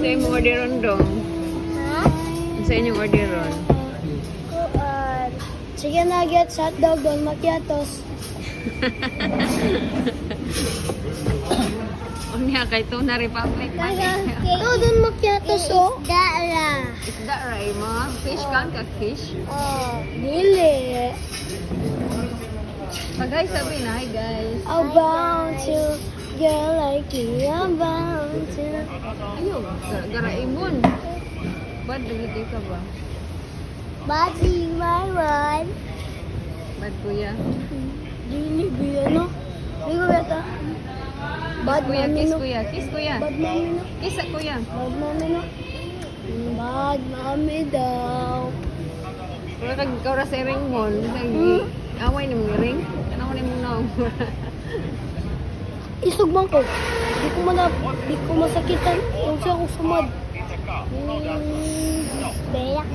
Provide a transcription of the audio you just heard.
Sa inyong orderon dong. Ha? Sa inyong orderon. Chicken nuggets, hotdog, Don Macchiatos. Unya kay Tuna Republic man. Oh, Don Macchiatos, oh. Isda ray mo. Fish kan ka fish. Oh, dili. Pagay sabi na, hi guys. I'm bound to girl like you. I'm bound to. Ayo, garaimon. Bad dili ka ba? Bati, my one. Bad kuya. Dili, biya, no? Hindi ko beta. Bad Kuya, mami, kiss no? kuya, kiss kuya. Bad mami, no? Kiss sa kuya. Bad mami, no? Bad mami daw. Wala kag ikaw ra sa ring mo. Away ni mong ring. Ano ni mong naong. Isog man ko. Di ko masakitan. Yung siya kong sumad.